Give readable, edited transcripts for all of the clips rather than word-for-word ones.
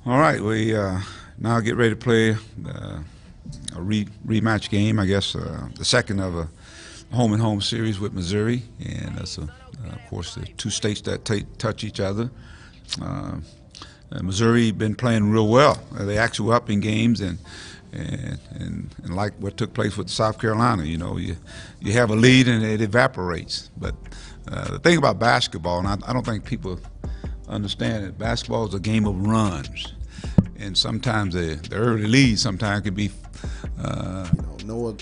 All right, we now get ready to play a rematch game. I guess the second of a home and home series with Missouri, and that's of course the two states that touch each other. Uh, Missouri been playing real well. They actually were up in games, and like what took place with South Carolina, you have a lead and it evaporates. But the thing about basketball, and I don't think people understand it, basketball is a game of runs, and sometimes the early lead sometimes can be. Noah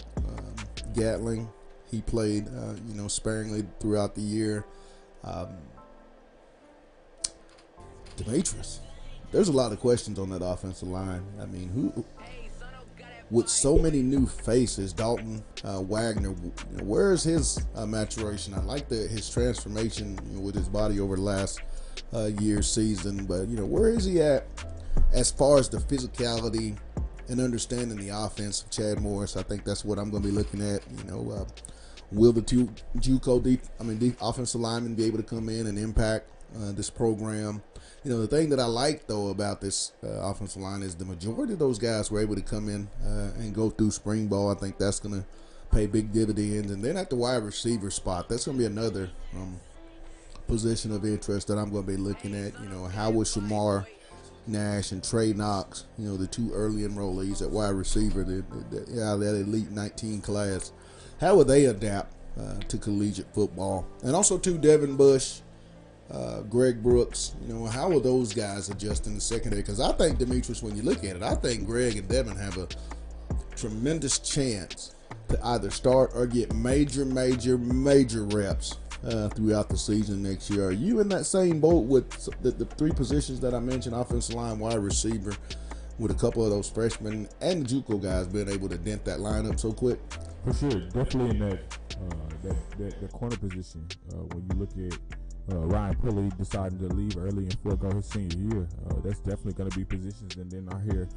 Gatling, he played sparingly throughout the year. Demetrius, there's a lot of questions on that offensive line. I mean, who with so many new faces, Dalton Wagner, where is his maturation? I like his transformation with his body over the last year's season, but where is he at as far as the physicality and understanding the offense of Chad Morris? I think that's what I'm going to be looking at. Will the two JUCO offensive linemen be able to come in and impact this program? The thing that I like, though, about this offensive line is the majority of those guys were able to come in and go through spring ball. I think that's going to pay big dividends. And then at the wide receiver spot, that's going to be another position of interest that I'm going to be looking at. How will Shamar Nash and Trey Knox, the two early enrollees at wide receiver, that Elite 19 class, how will they adapt to collegiate football? And also, too, Devin Bush, Greg Brooks, how will those guys adjust in the secondary? Because I think, Demetrius, when you look at it, I think Greg and Devin have a tremendous chance to either start or get major reps throughout the season next year. Are you in that same boat with the three positions that I mentioned, offensive line, wide receiver, with a couple of those freshmen and the JUCO guys being able to dent that lineup so quick? For sure, definitely in that corner position. When you look at Ryan Pulley deciding to leave early and forego his senior year, that's definitely going to be positions. And then I hear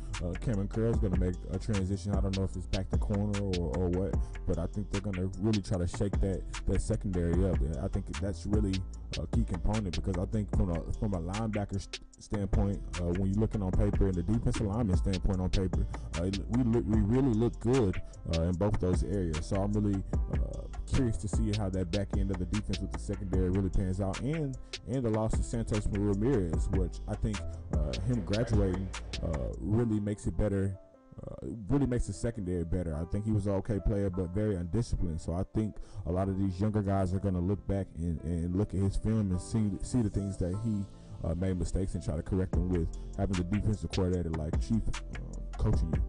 Cameron Curl's going to make a transition. I don't know if it's back to corner or what, but I think they're going to really try to shake that secondary up. And I think that's really a key component, because I think from a linebacker standpoint, when you're looking on paper, and the defensive lineman standpoint on paper, we really look good in both those areas. So I'm really curious to see how that back end of the defense with the secondary really pans out, and the loss of Santos Ramirez, which I think him graduating really makes it better. Really makes the secondary better. I think he was an okay player, but very undisciplined. So I think a lot of these younger guys are going to look back and look at his film and see the things that he made mistakes and try to correct them with having the defensive coordinator like Chief coaching you.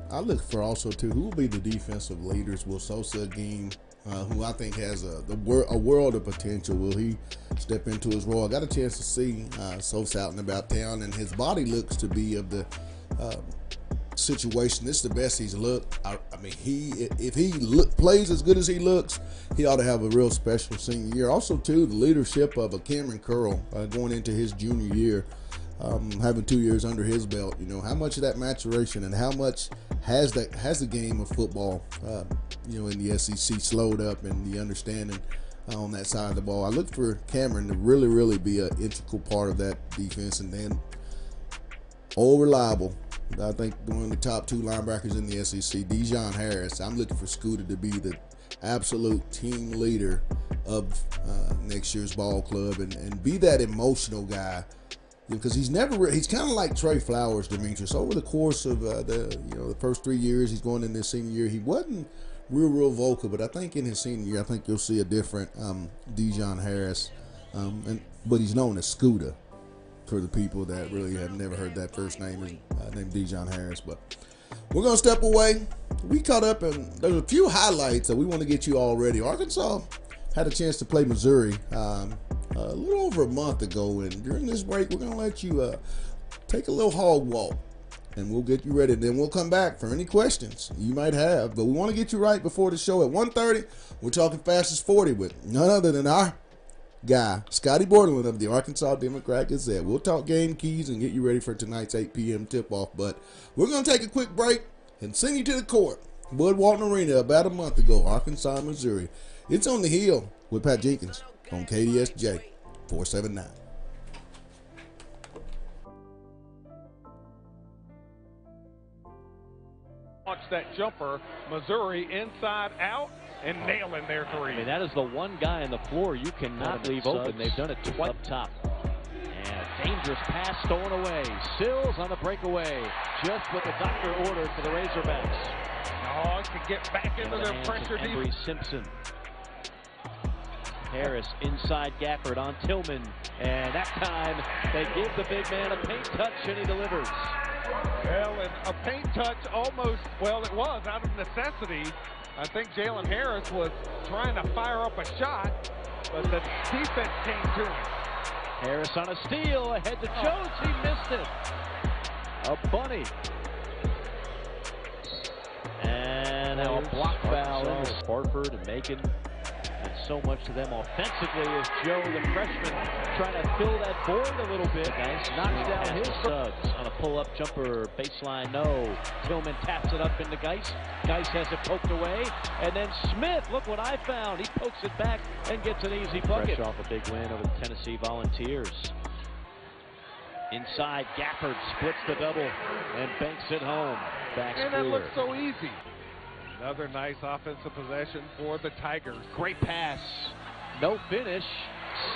I look for also, too, who will be the defensive leaders? Will Sosa Game, who I think has a world of potential, will he step into his role? I got a chance to see Sosa out and about town, and his body looks to be of the situation. This is the best he's looked. I mean, if he plays as good as he looks, he ought to have a real special senior year. Also, too, the leadership of a Cameron Curl going into his junior year, having 2 years under his belt. How much of that maturation and how much has the game of football, in the SEC slowed up, and the understanding on that side of the ball. I look for Cameron to really be an integral part of that defense, and then all reliable. I think one of the top two linebackers in the SEC, Dejon Harris. I'm looking for Scooter to be the absolute team leader of next year's ball club, and be that emotional guy, because he's kind of like Trey Flowers, Demetrius. Over the course of the first 3 years he's going in this senior year, he wasn't real vocal, but I think in his senior year, I think you'll see a different Dejon Harris, but he's known as Scooter for the people that really have never heard that first name, is named Dejon Harris. But we're going to step away. We caught up, and there's a few highlights that we want to get you all ready. Arkansas had a chance to play Missouri a little over a month ago, and during this break, we're going to let you take a little hog walk, and we'll get you ready. Then we'll come back for any questions you might have. But we want to get you right before the show at 1:30. We're talking Fastest 40 with none other than our guy, Scotty Borderland of the Arkansas Democrat-Gazette. We'll talk game keys and get you ready for tonight's 8 p.m. tip-off. But we're going to take a quick break and send you to the court. Bud Walton Arena about a month ago, Arkansas, Missouri. It's on the Hill with Pat Jenkins on KDSJ 479. that jumper. Missouri inside out and nailing their three. I mean, that is the one guy on the floor you cannot leave open. They've done it twice up top. And a dangerous pass stolen away. Sills on the breakaway. Just what the doctor ordered for the Razorbacks. Oh, can get back into their pressure defense. Simpson. Harris inside Gafford on Tillman. And that time they give the big man a paint touch and he delivers. Well, and a paint touch almost, well, it was out of necessity. I think Jalen Harris was trying to fire up a shot, but the defense came to him. Harris on a steal ahead to Jones. He missed it. A bunny. And now a block foul in Sparford and Macon. And so much to them offensively as Joe, the freshman, trying to fill that board a little bit. Nice. Knocks down his Suggs on a pull-up jumper. Baseline, no. Tillman taps it up into Geis. Geis has it poked away. And then Smith, look what I found. He pokes it back and gets an easy bucket. Fresh off a big win over the Tennessee Volunteers. Inside, Gafford splits the double and banks it home. Back's and that clear. looks so easy. Another nice offensive possession for the Tigers. Great pass. No finish.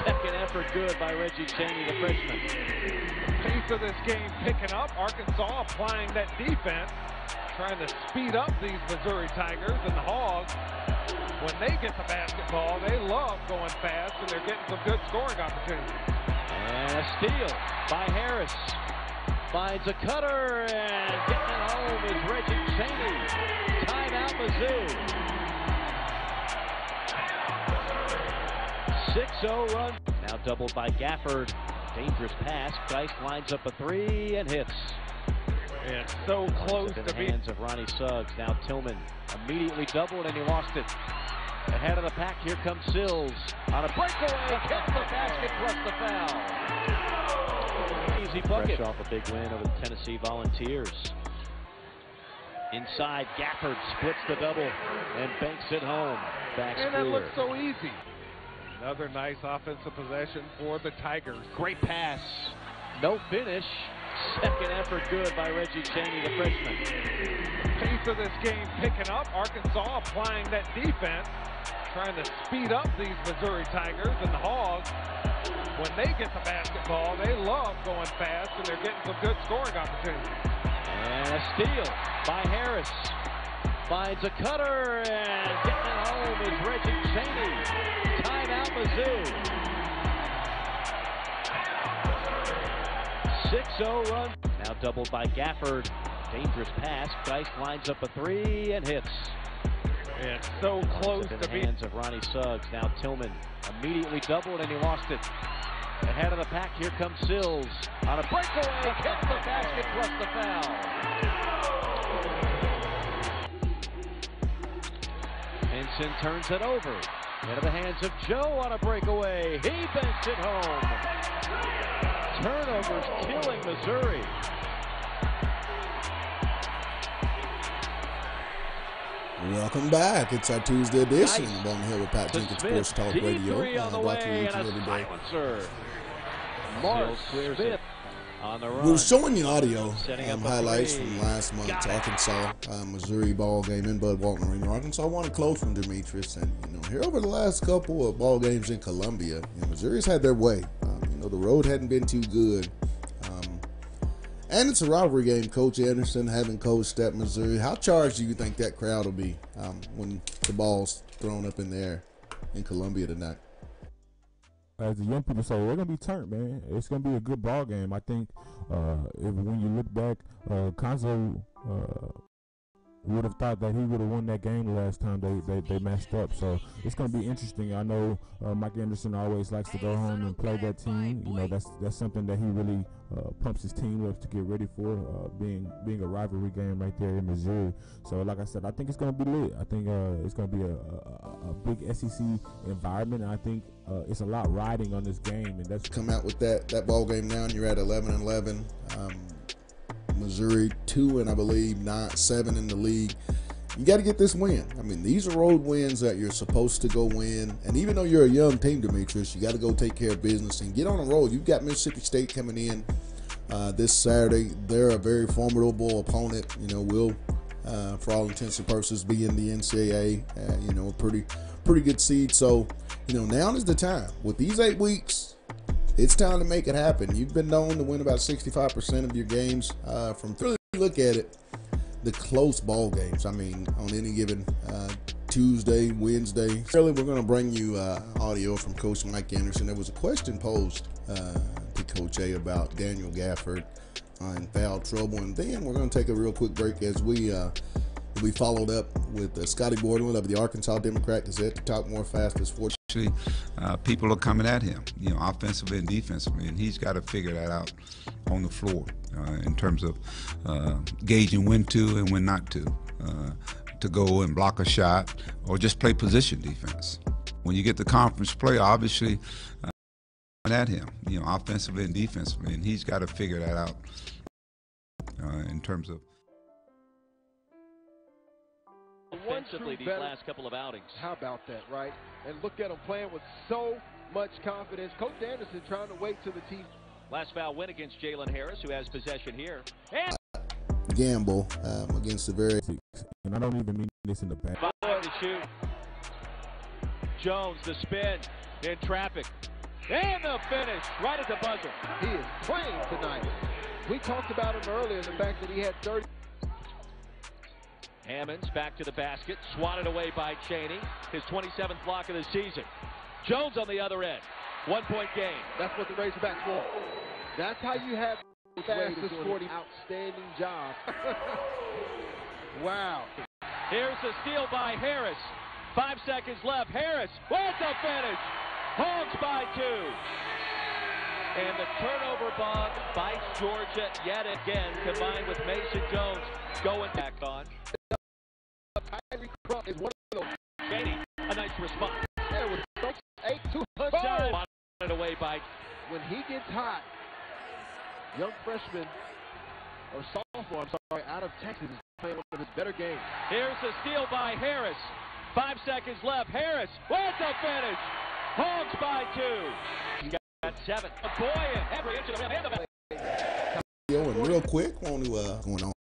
Second effort good by Reggie Chaney, the freshman. Pace of this game picking up. Arkansas applying that defense, trying to speed up these Missouri Tigers. And the Hogs, when they get the basketball, they love going fast, and they're getting some good scoring opportunities. And a steal by Harris. Finds a cutter, and getting it home is Reggie Chaney. Timeout, Mizzou. 6-0 run. Now doubled by Gafford. Dangerous pass. Geis lines up a three and hits. And so close in to the being. hands of Ronnie Suggs. Now Tillman immediately doubled and he lost it. Ahead of the pack, here comes Sills. On a breakaway, gets the basket plus the foul. Easy bucket. Fresh off a big win over the Tennessee Volunteers. Inside, Gafford splits the double and banks it home. Back's And that clear. looks so easy. Another nice offensive possession for the Tigers. Great pass. No finish. Second effort good by Reggie Chaney, the freshman. Pace of this game picking up. Arkansas applying that defense, trying to speed up these Missouri Tigers. And the Hogs, when they get the basketball, they love going fast, and they're getting some good scoring opportunities. And a steal by Harris. Finds a cutter, and getting it home is Reggie Chaney. Timeout, Mizzou. 6-0 run. Now doubled by Gafford. Dangerous pass. Geis lines up a three and hits. And so close in to the being. hands of Ronnie Suggs. Now Tillman immediately doubled and he lost it. Ahead of the pack, here comes Sills. On a breakaway, gets the basket plus the foul. Henson turns it over. Into the hands of Joe on a breakaway. He banks it home. Turnovers killing Missouri. Welcome back. It's our Tuesday edition of On the Hill with Pat Jenkins Sports Talk Radio. On the Brought to you way each and every day. Mark Smith on the run. We were showing you audio Setting up a highlights three. from last month's Arkansas Missouri ball game in Bud Walton Arena. Arkansas won a close one, Demetrius, and here over the last couple of ball games in Columbia, Missouri's had their way. The road hadn't been too good, and it's a rivalry game. Coach Anderson having coached at Missouri. How charged do you think that crowd will be when the ball's thrown up in the air in Columbia tonight? As the young people say, we're gonna be turned, man. It's gonna be a good ball game. I think when you look back, Konzo would have thought that he would have won that game the last time they messed up. So it's going to be interesting. I know Mike Anderson always likes to go home and play that team. That's something that he really pumps his team up to get ready for, being a rivalry game right there in Missouri. So like I said, I think it's going to be lit. I think it's going to be a big SEC environment, and I think it's a lot riding on this game. And that's come out with that ball game now, and you're at 11-11. Missouri 2 and I believe 7 in the league. You got to get this win. I mean, these are road wins that you're supposed to go win. And even though you're a young team, Demetrius, you got to go take care of business and get on the road. You've got Mississippi State coming in this Saturday. They're a very formidable opponent. We'll for all intents and purposes, be in the NCAA. You know, pretty good seed. So, you know, now is the time. With these 8 weeks, it's time to make it happen. You've been known to win about 65% of your games from three. Look at it, the close ball games. I mean, on any given Tuesday, Wednesday. Earlier, we're going to bring you audio from Coach Mike Anderson. There was a question posed to Coach A about Daniel Gafford in foul trouble, and then we're going to take a real quick break as we followed up with Scotty Borderland of the Arkansas Democrat Gazette to talk more fast as sports. People are coming at him, you know, offensively and defensively, and he's got to figure that out on the floor in terms of gauging when to and when not to go and block a shot or just play position defense. When you get the conference play, obviously, at him, you know, offensively and defensively, and he's got to figure that out in terms of offensively these last couple of outings. How about that, right? And look at him playing with so much confidence. Coach Anderson trying to wait to the team. Last foul win against Jalen Harris, who has possession here. And gamble against the very. And I don't even mean this in the back. 5 to shoot. Jones, the spin in traffic. And the finish right at the buzzer. He is playing tonight. We talked about him earlier, the fact that he had 30. Hammonds back to the basket, swatted away by Chaney. His 27th block of the season. Jones on the other end. 1-point game. That's what the Razorbacks want. That's how you have fastest 40. Outstanding job. Wow. Here's the steal by Harris. 5 seconds left. Harris, where's the finish? Hogs by 2. And the turnover bomb bites Georgia yet again, combined with Mason Jones going back on. Is one of those. Chaney, a nice response. There was 200 Shot away by. When he gets hot, young freshman or sophomore, I'm sorry, out of Texas is playing one of his better games. Here's the steal by Harris. 5 seconds left. Harris, where's the finish? Hogs by 2. He got 7. Boy, every inch of the rim. And real quick, want to going on